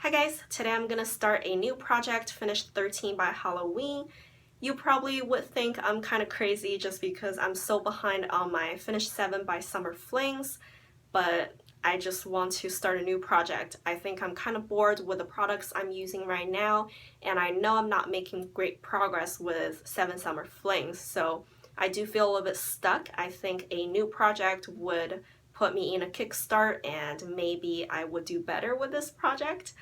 Hi guys, today I'm gonna start a new project, finish 13 by Halloween. You probably would think I'm kind of crazy just because I'm so behind on my finish 7 by Summer Flings, but I just want to start a new project. I think I'm kind of bored with the products I'm using right now, and I know I'm not making great progress with 7 Summer Flings, so I do feel a little bit stuck. I think a new project would put me in a kickstart and maybe I would do better with this project.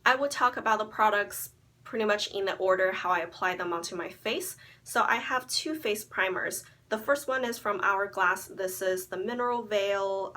I would talk about the products pretty much in the order how I apply them onto my face. So I have two face primers. The first one is from Hourglass. This is the Mineral Veil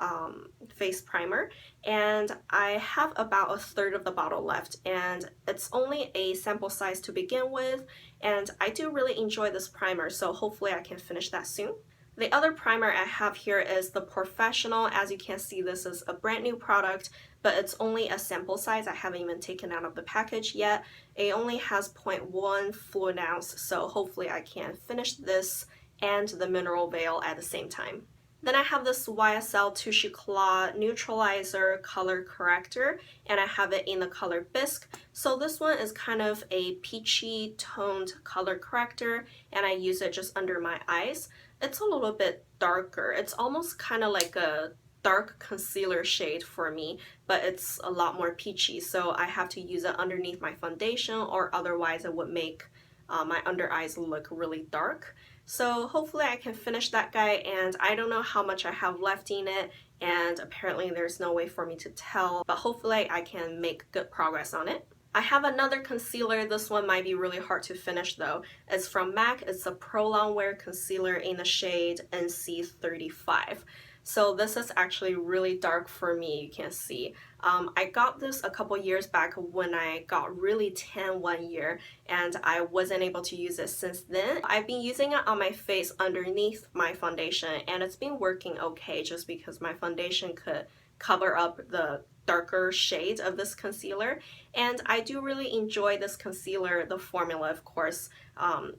face primer, and I have about a third of the bottle left, and it's only a sample size to begin with, and I do really enjoy this primer, so hopefully I can finish that soon. The other primer I have here is the Professional. As you can see, this is a brand new product, but it's only a sample size. I haven't even taken out of the package yet. It only has 0.1 fluid ounce, so hopefully I can finish this and the Mineral Veil at the same time. Then I have this YSL Touche Claw Neutralizer Color Corrector, and I have it in the color Bisque. So this one is kind of a peachy toned color corrector, and I use it just under my eyes. It's a little bit darker. It's almost kind of like a dark concealer shade for me, but it's a lot more peachy, so I have to use it underneath my foundation, or otherwise it would make my under eyes look really dark. So hopefully I can finish that guy, and I don't know how much I have left in it, and apparently there's no way for me to tell, but hopefully I can make good progress on it. I have another concealer. This one might be really hard to finish though. It's from MAC. It's a Pro Longwear concealer in the shade NC35. So this is actually really dark for me, you can see. I got this a couple years back when I got really tan one year, and I wasn't able to use it since then. I've been using it on my face underneath my foundation, and it's been working okay just because my foundation could cover up the darker shades of this concealer, and I do really enjoy this concealer, the formula of course.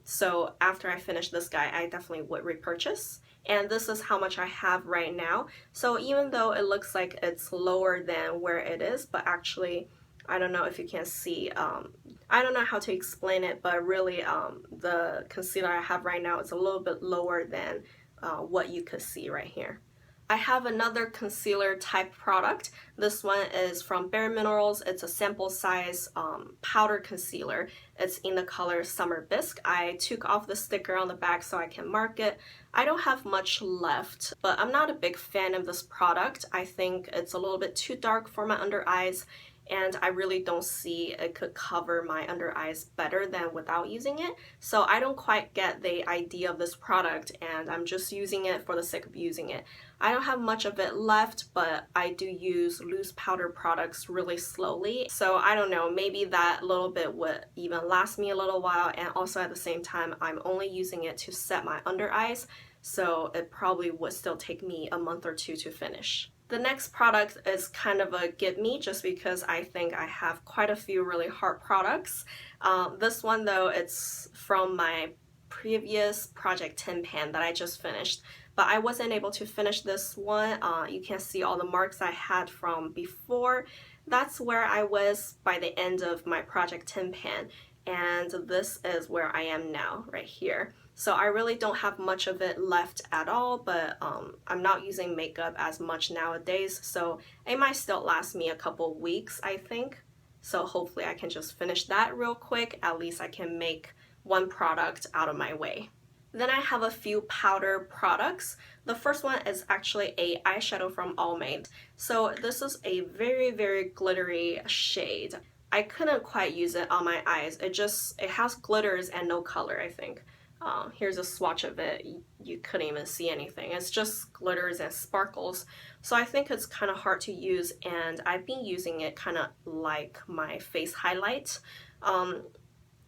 So after I finish this guy, I definitely would repurchase. And this is how much I have right now. So even though it looks like it's lower than where it is, but actually, I don't know if you can see, I don't know how to explain it, but really the concealer I have right now is a little bit lower than what you could see right here. I have another concealer type product. This one is from Bare Minerals. It's a sample size powder concealer. It's in the color Summer Bisque. I took off the sticker on the back so I can mark it. I don't have much left, but I'm not a big fan of this product. I think it's a little bit too dark for my under eyes, and I really don't see it could cover my under eyes better than without using it. So I don't quite get the idea of this product, and I'm just using it for the sake of using it. I don't have much of it left, but I do use loose powder products really slowly. So I don't know, maybe that little bit would even last me a little while, and also at the same time, I'm only using it to set my under eyes, so it probably would still take me a month or two to finish. The next product is kind of a give me just because I think I have quite a few really hard products. This one though, it's from my previous Project Tin Pan that I just finished, but I wasn't able to finish this one. You can see all the marks I had from before. That's where I was by the end of my Project Tin Pan, and this is where I am now, right here. So I really don't have much of it left at all, but I'm not using makeup as much nowadays, so it might still last me a couple weeks, I think. So hopefully I can just finish that real quick. At least I can make one product out of my way. Then I have a few powder products. The first one is actually a eyeshadow from Almay. So this is a very, very glittery shade. I couldn't quite use it on my eyes. It has glitters and no color, I think. Here's a swatch of it. You couldn't even see anything. It's just glitters and sparkles. So I think it's kind of hard to use, and I've been using it kind of like my face highlight.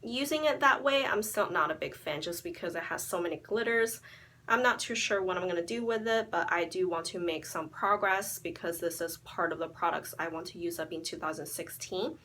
Using it that way, I'm still not a big fan just because it has so many glitters. I'm not too sure what I'm going to do with it, but I do want to make some progress because this is part of the products I want to use up in 2016.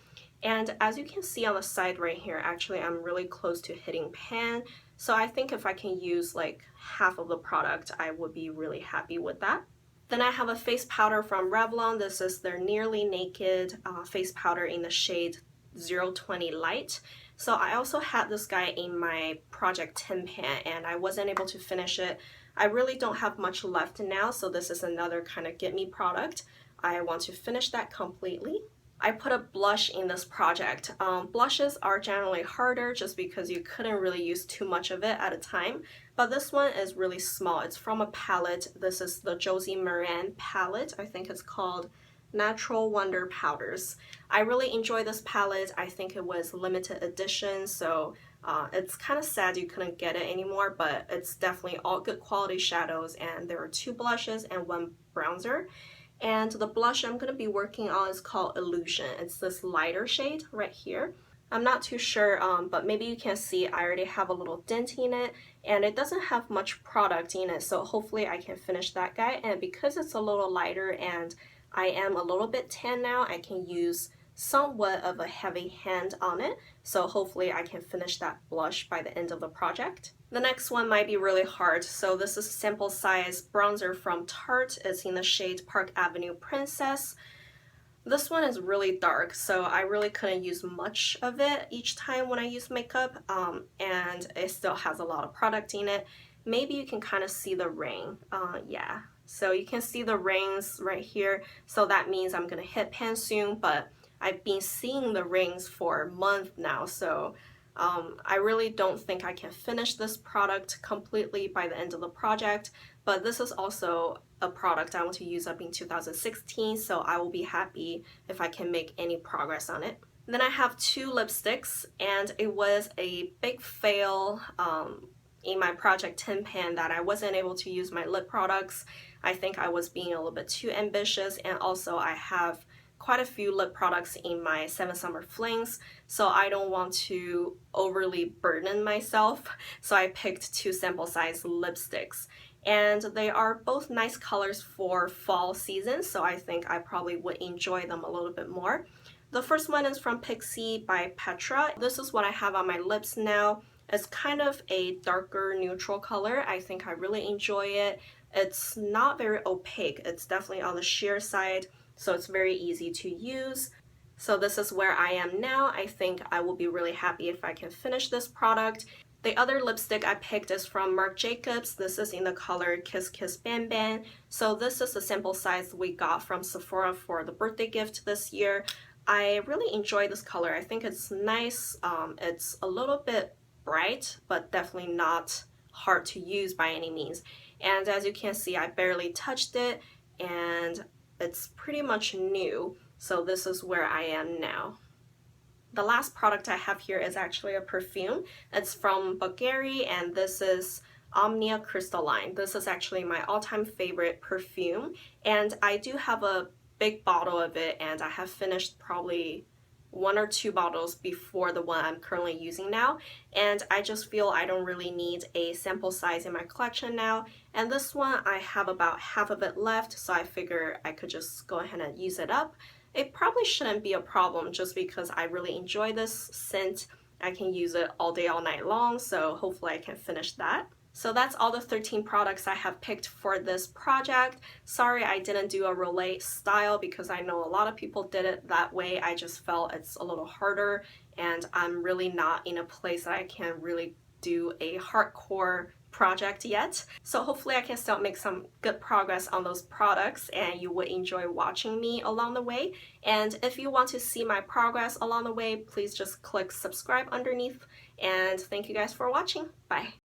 And as you can see on the side right here, actually I'm really close to hitting pan. So I think if I can use like half of the product, I would be really happy with that. Then I have a face powder from Revlon. This is their Nearly Naked face powder in the shade 020 Light. So I also had this guy in my Project Tin Pan and I wasn't able to finish it. I really don't have much left now, so this is another kind of get me product. I want to finish that completely. I put a blush in this project. Blushes are generally harder just because you couldn't really use too much of it at a time, but this one is really small. It's from a palette. This is the Josie Maran palette. I think it's called Natural Wonder Powders. I really enjoy this palette. I think it was limited edition, so it's kind of sad you couldn't get it anymore, but it's definitely all good quality shadows, and there are 2 blushes and 1 bronzer. And the blush I'm going to be working on is called Illusion. It's this lighter shade right here. I'm not too sure, but maybe you can see I already have a little dent in it, and it doesn't have much product in it, so hopefully I can finish that guy. And because it's a little lighter and I am a little bit tan now, I can use somewhat of a heavy hand on it, so hopefully I can finish that blush by the end of the project. The next one might be really hard, so this is a sample size bronzer from Tarte. It's in the shade Park Avenue Princess. This one is really dark, so I really couldn't use much of it each time when I use makeup, and it still has a lot of product in it. Maybe you can kind of see the ring. Yeah, so you can see the rings right here, so that means I'm gonna hit pan soon, but I've been seeing the rings for a month now, so I really don't think I can finish this product completely by the end of the project, but this is also a product I want to use up in 2016, so I will be happy if I can make any progress on it. Then I have 2 lipsticks, and it was a big fail in my Project Tin Pan that I wasn't able to use my lip products. I think I was being a little bit too ambitious, and also I have quite a few lip products in my 7 Summer Flings, so I don't want to overly burden myself, so I picked 2 sample size lipsticks. And they are both nice colors for fall season, so I think I probably would enjoy them a little bit more. The first one is from Pixie by Petra. This is what I have on my lips now. It's kind of a darker neutral color. I think I really enjoy it. It's not very opaque. It's definitely on the sheer side, so it's very easy to use. So this is where I am now. I think I will be really happy if I can finish this product. The other lipstick I picked is from Marc Jacobs. This is in the color Kiss Kiss Bang Bang. So this is a sample size we got from Sephora for the birthday gift this year. I really enjoy this color. I think it's nice. It's a little bit bright, but definitely not hard to use by any means. And as you can see, I barely touched it, and it's pretty much new, so this is where I am now. The last product I have here is actually a perfume. It's from Bulgari, and this is Omnia Crystalline. This is actually my all-time favorite perfume, and I do have a big bottle of it, and I have finished probably 1 or 2 bottles before the one I'm currently using now, and I just feel I don't really need a sample size in my collection now. And this one, I have about half of it left, so I figure I could just go ahead and use it up. It probably shouldn't be a problem just because I really enjoy this scent. I can use it all day, all night long, so hopefully I can finish that. So that's all the 13 products I have picked for this project. Sorry I didn't do a roulette style because I know a lot of people did it that way. I just felt it's a little harder, and I'm really not in a place that I can really do a hardcore project yet. So hopefully I can still make some good progress on those products, and you would enjoy watching me along the way. And if you want to see my progress along the way, please just click subscribe underneath. And thank you guys for watching. Bye.